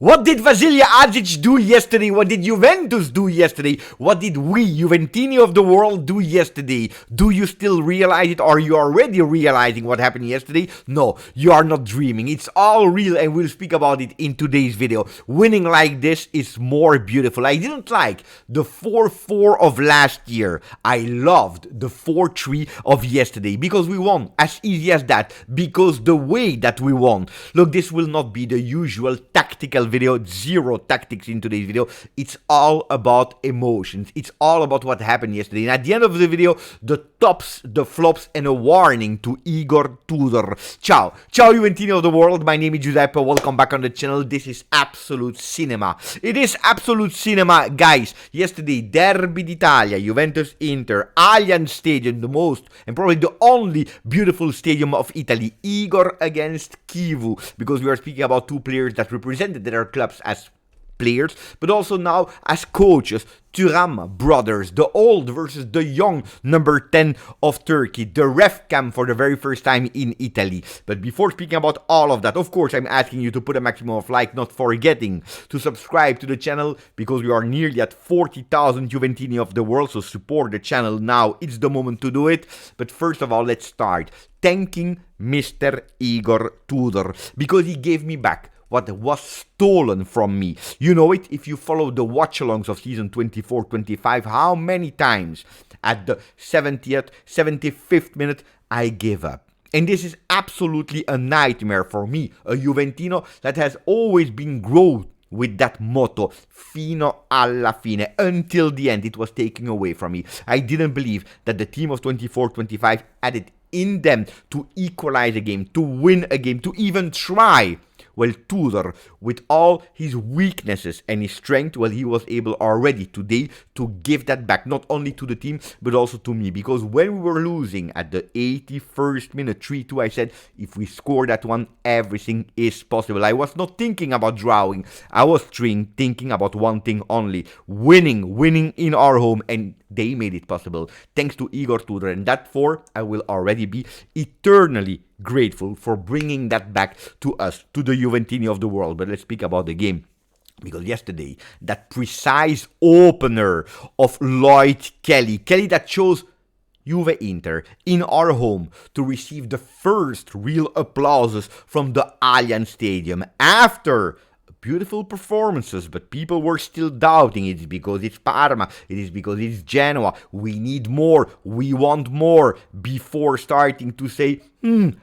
What did Vasilia Adich do yesterday? What did Juventus do yesterday? What did we, Juventini of the world, do yesterday? Do you still realize it? Are you already realizing what happened yesterday? No, you are not dreaming. It's all real and we'll speak about it in today's video. Winning like this is more beautiful. I didn't like the 4-4 of last year. I loved the 4-3 of yesterday because we won. As easy as that. Because the way that we won. Look, this will not be the usual tactical video, zero tactics in today's video. It's all about emotions. It's all about what happened yesterday. And at the end of the video, the tops, the flops, and a warning to Igor Tudor. Ciao Juventini of the world. My name is Giuseppe. Welcome back on the channel. This is absolute cinema. It is absolute cinema, guys. Yesterday, Derby d'Italia, Juventus Inter, Allianz Stadium, the most and probably the only beautiful stadium of Italy. Igor against Kivu, because we are speaking about two players that represented their clubs as players, but also now as coaches. Thuram brothers, the old versus the young number 10 of Turkey, the ref cam for the very first time in Italy. But before speaking about all of that, of course, I'm asking you to put a maximum of like, not forgetting to subscribe to the channel, because we are nearly at 40,000 Juventini of the world, so support the channel now. It's the moment to do it. But first of all, let's start thanking Mr. Igor Tudor, because he gave me back what was stolen from me. You know it, if you follow the watch-alongs of season 24-25, how many times at the 70th, 75th minute I gave up. And this is absolutely a nightmare for me, a Juventino that has always been growth with that motto, fino alla fine, until the end. It was taken away from me. I didn't believe that the team of 24-25 had it in them to equalize a game, to win a game, to even try. Well, Tudor, with all his weaknesses and his strength, well, he was able already today to give that back, not only to the team, but also to me. Because when we were losing at the 81st minute, 3-2, I said, if we score that one, everything is possible. I was not thinking about drawing. I was thinking about one thing only, winning in our home. And they made it possible, thanks to Igor Tudor. And that for, I will already be eternally grateful for bringing that back to us, to the Juventini of the world. But let's speak about the game. Because yesterday, that precise opener of Lloyd Kelly that chose Juve Inter in our home to receive the first real applauses from the Allianz Stadium after beautiful performances, but people were still doubting. It's because it's Parma, it is because it's Genoa. We need more, we want more, before starting to say,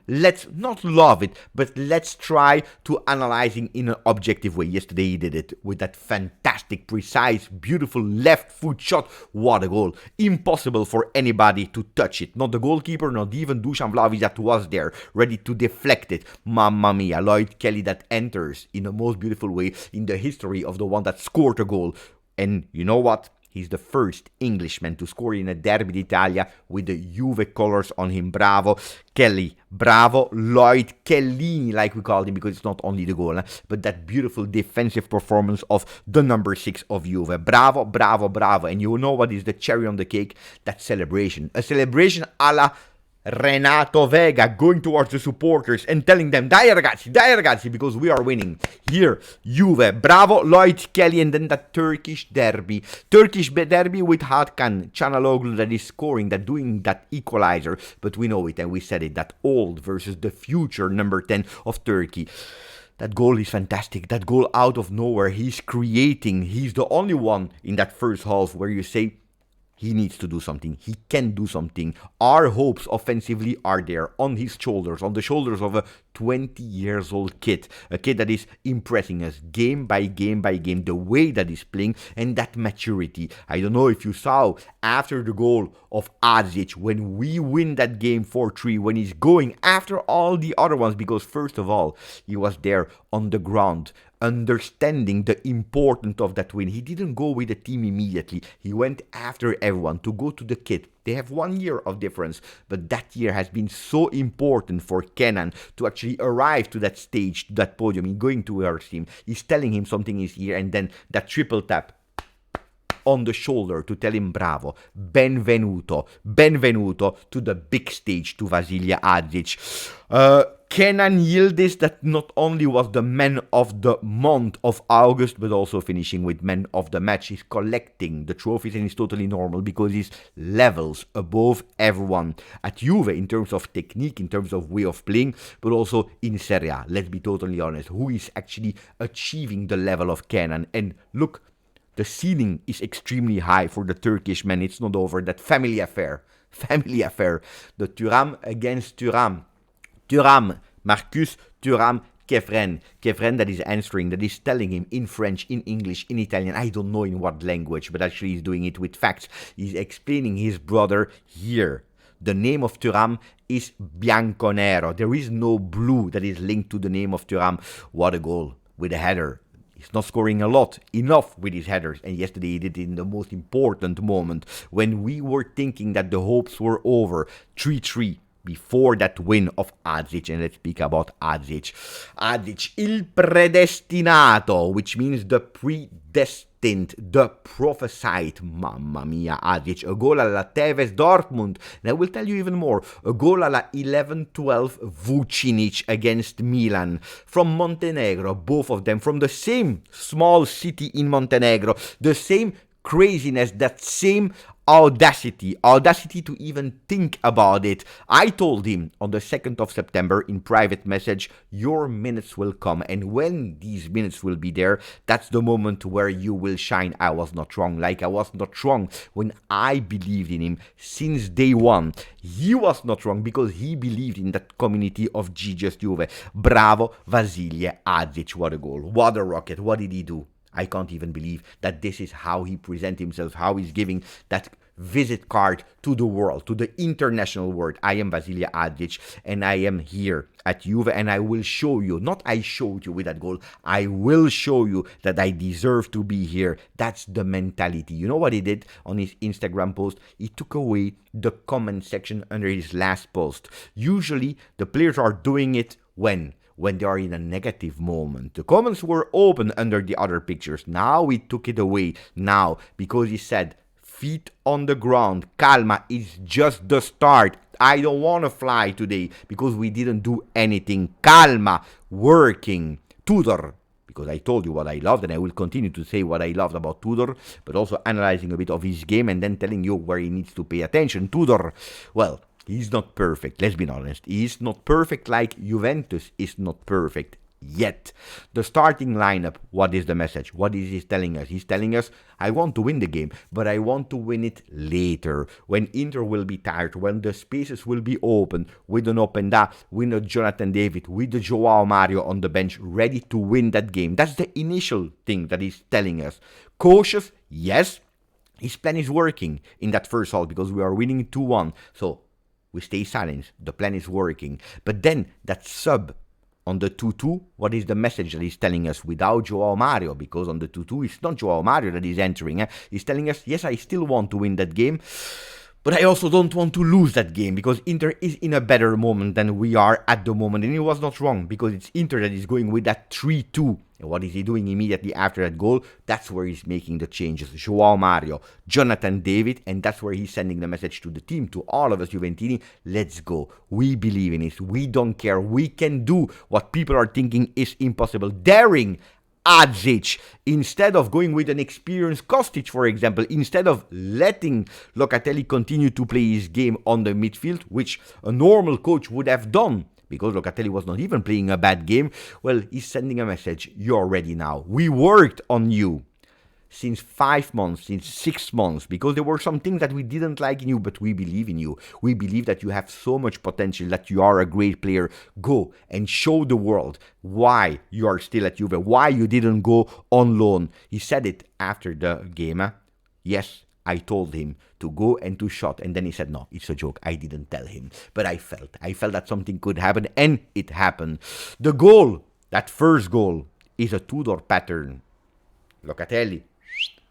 let's not love it, but let's try to analyzing in an objective way. Yesterday he did it with that fantastic, precise, beautiful left foot shot. What a goal. Impossible for anybody to touch it. Not the goalkeeper, not even Dusan Vlahovic that was there, ready to deflect it. Mamma mia, Lloyd Kelly that enters in the most beautiful way in the history of the one that scored a goal. And you know what? He's the first Englishman to score in a Derby d'Italia with the Juve colors on him. Bravo, Kelly. Bravo, Lloyd Kelly, like we called him, because it's not only the goal, but that beautiful defensive performance of the number 6 of Juve. Bravo, bravo, bravo. And you know what is the cherry on the cake? That celebration. A celebration a la Renato Vega, going towards the supporters and telling them, dai ragazzi, because we are winning. Here, Juve, bravo, Lloyd Kelly. And then that Turkish derby with Hakan Çalhanoğlu that is scoring, that doing that equalizer. But we know it, and we said it, that old versus the future number 10 of Turkey. That goal is fantastic. That goal out of nowhere, he's creating. He's the only one in that first half where you say, he needs to do something. He can do something. Our hopes offensively are there on his shoulders, on the shoulders of a 20-year-old kid. A kid that is impressing us game by game by game. The way that he's playing and that maturity. I don't know if you saw after the goal of ADŽIČ, when we win that game 4-3, when he's going after all the other ones. Because first of all, he was there on the ground, understanding the importance of that win. He didn't go with the team immediately. He went after everyone to go to the kid. They have 1 year of difference, but that year has been so important for Kenan to actually arrive to that stage, to that podium. He's going towards him. He's telling him something is here, and then that triple tap on the shoulder to tell him bravo, benvenuto to the big stage, to Vasilia Adich. Kenan Yildiz, that not only was the man of the month of August, but also finishing with man of the match. He's collecting the trophies and it's totally normal because he's levels above everyone at Juve in terms of technique, in terms of way of playing, but also in Serie A. Let's be totally honest, who is actually achieving the level of Kenan? And look, the ceiling is extremely high for the Turkish man. It's not over. That family affair. The Thuram against Thuram. Thuram, Marcus Thuram, Kefren that is answering, that is telling him in French, in English, in Italian, I don't know in what language, but actually he's doing it with facts. He's explaining his brother here. The name of Thuram is Bianconero. There is no blue that is linked to the name of Thuram. What a goal with a header. He's not scoring a lot, enough with his headers. And yesterday he did it in the most important moment when we were thinking that the hopes were over. 3-3. Before that win of ADŽIČ, and let's speak about ADŽIČ. ADŽIČ, il predestinato, which means the predestined, the prophesied. Mamma mia, ADŽIČ, a goal alla Tevez Dortmund. And I will tell you even more, a goal alla 11-12 Vucinic against Milan. From Montenegro, both of them from the same small city in Montenegro, the same craziness, that same audacity to even think about it. I told him on the 2nd of September in private message, your minutes will come, and when these minutes will be there, that's the moment where you will shine. I was not wrong, like I was not wrong when I believed in him since day one. He was not wrong because he believed in that community of GJustjuve. Bravo Vasilia Adich, what a goal, what a rocket, what did he do? I can't even believe that this is how he presents himself, how he's giving that visit card to the world, to the international world. I am Vasilia Adich and I am here at Juve, and I will show you, not I showed you with that goal, I will show you that I deserve to be here. That's the mentality. You know what he did on his Instagram post? He took away the comment section under his last post. Usually the players are doing it when they are in a negative moment. The comments were open under the other pictures. Now he took it away now because he said, feet on the ground, calma, is just the start. I don't want to fly today because we didn't do anything. Calma, working. Tudor, because I told you what I loved and I will continue to say what I loved about Tudor, but also analyzing a bit of his game and then telling you where he needs to pay attention. Tudor, well, he's not perfect, let's be honest. He's not perfect like Juventus is not perfect yet. The starting lineup, what is the message? What is he telling us? He's telling us, I want to win the game, but I want to win it later, when Inter will be tired, when the spaces will be open, with an Openda, with a Jonathan David, with the Joao Mario on the bench, ready to win that game. That's the initial thing that he's telling us. Cautious, yes. His plan is working in that first half because we are winning 2-1. So we stay silent. The plan is working. But then that sub on the 2-2, what is the message that he's telling us without Joao Mario? Because on the 2-2, it's not Joao Mario that is entering. He's telling us, yes, I still want to win that game, but I also don't want to lose that game because Inter is in a better moment than we are at the moment. And he was not wrong because it's Inter that is going with that 3-2. And what is he doing immediately after that goal? That's where he's making the changes. Joao Mario, Jonathan David, and that's where he's sending the message to the team, to all of us Juventini. Let's go. We believe in it. We don't care. We can do what people are thinking is impossible. Daring ADŽIČ, instead of going with an experienced Kostic, for example, instead of letting Locatelli continue to play his game on the midfield, which a normal coach would have done, because Locatelli was not even playing a bad game, well, he's sending a message, you're ready now. We worked on you since 5 months, since 6 months, because there were some things that we didn't like in you, but we believe in you. We believe that you have so much potential, that you are a great player. Go and show the world why you are still at Juve, why you didn't go on loan. He said it after the game. Yes, I told him to go and to shot, and then he said, no, it's a joke. I didn't tell him, but I felt that something could happen, and it happened. The goal, that first goal, is a Tudor pattern. Locatelli,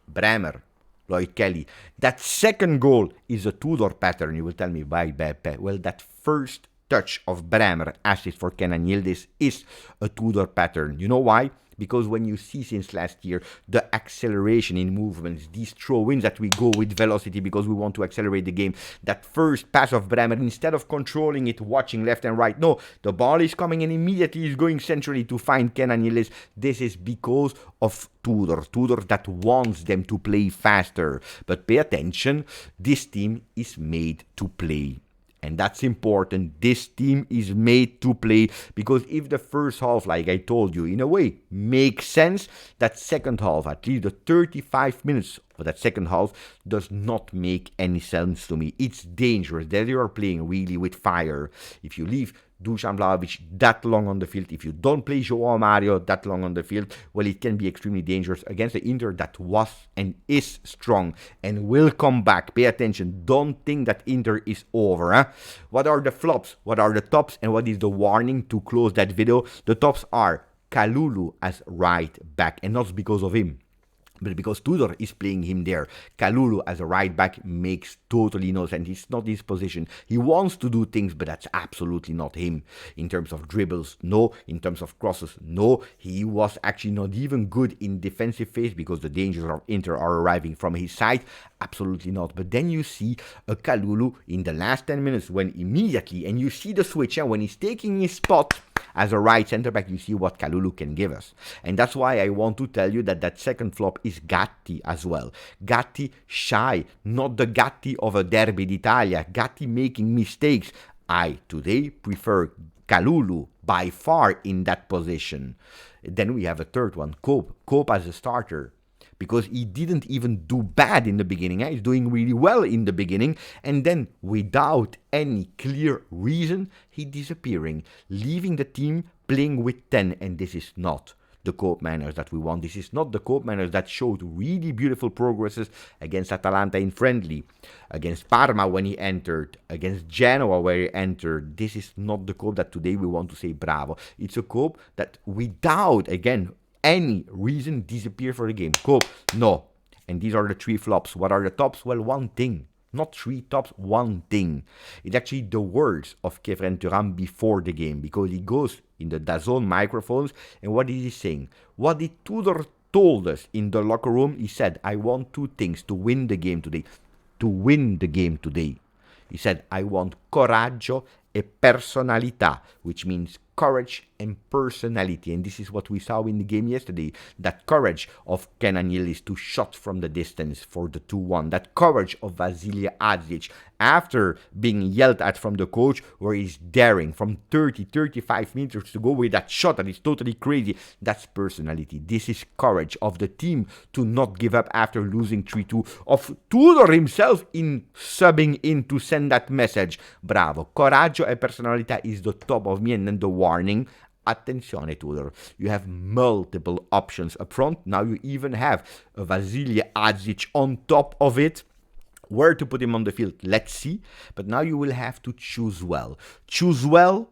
Bremer, Lloyd Kelly. That second goal is a Tudor pattern. You will tell me, why Beppe? Well, that first touch of Bremer, assist for Kenan Yildiz, is a Tudor pattern. You know why? Because when you see since last year the acceleration in movements, these throw-ins that we go with velocity because we want to accelerate the game, that first pass of Bremer, instead of controlling it, watching left and right, no, the ball is coming and immediately is going centrally to find Kenan Yildiz. This is because of Tudor that wants them to play faster. But pay attention, this team is made to play. And that's important. This team is made to play, because if the first half, like I told you, in a way makes sense, that second half, at least the 35 minutes of that second half, does not make any sense to me. It's dangerous. They are playing really with fire. If you leave Dusan Vlahovic that long on the field, if you don't play João Mario that long on the field, well, it can be extremely dangerous against the Inter that was and is strong and will come back. Pay attention. Don't think that Inter is over. Huh? What are the flops? What are the tops? And what is the warning to close that video? The tops are Kalulu as right back, and not because of him, but because Tudor is playing him there. Kalulu as a right back makes totally no sense. It's not his position. He wants to do things, but that's absolutely not him. In terms of dribbles, no. In terms of crosses, no. He was actually not even good in defensive phase because the dangers of Inter are arriving from his side. Absolutely not. But then you see a Kalulu in the last 10 minutes when immediately, and you see the switch, and when he's taking his spot as a right center back, you see what Kalulu can give us. And that's why I want to tell you that that second flop is Gatti as well. Gatti shy, not the Gatti of a Derby d'Italia. Gatti making mistakes. I today prefer Kalulu by far in that position. Then we have a third one, Cope as a starter. Because he didn't even do bad in the beginning. He's doing really well in the beginning. And then, without any clear reason, he's disappearing. Leaving the team playing with 10. And this is not the Cope manners that we want. This is not the Cope manners that showed really beautiful progresses against Atalanta in friendly. Against Parma when he entered. Against Genoa where he entered. This is not the Cope that today we want to say bravo. It's a Cope that without, again, any reason disappear for the game. Cope, no. And these are the three flops. What are the tops? Well, one thing. Not three tops, one thing. It's actually the words of Kefren Turam before the game, because he goes in the DAZN microphones, and what is he saying? What did Tudor told us in the locker room? He said, I want two things to win the game today. To win the game today. He said, I want coraggio e personalità, which means courage and personality. And this is what we saw in the game yesterday. That courage of Kenan Yildiz to shot from the distance for the 2-1. That courage of Vasilia Adich after being yelled at from the coach, where he's daring from 30-35 meters to go with that shot that is totally crazy. That's personality. This is courage of the team to not give up after losing 3-2. Of Tudor himself in subbing in to send that message. Bravo. Coraggio e personalità is the top of me. And then the warning. Attenzione Tudor, you have multiple options up front. Now you even have a Vasilia Adich on top of it. Where to put him on the field, let's see. But now you will have to choose well. Choose well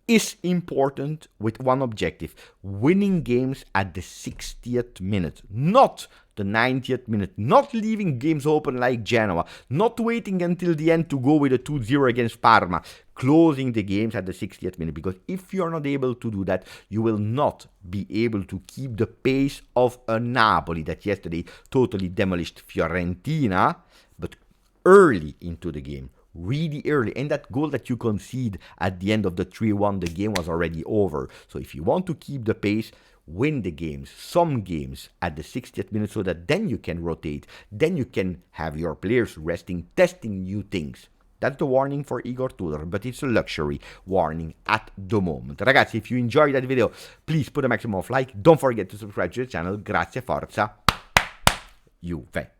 is important with one objective. Winning games at the 60th minute. Not the 90th minute. Not leaving games open like Genoa. Not waiting until the end to go with a 2-0 against Parma. Closing the games at the 60th minute. Because if you're not able to do that, you will not be able to keep the pace of a Napoli that yesterday totally demolished Fiorentina. But early into the game. Really early. And that goal that you concede at the end of the 3-1, the game was already over. So if you want to keep the pace, win the games, some games at the 60th minute, so that then you can rotate. Then you can have your players resting, testing new things. That's the warning for Igor Tudor, but it's a luxury warning at the moment. Ragazzi, if you enjoyed that video, please put a maximum of like. Don't forget to subscribe to the channel. Grazie, forza, Juve.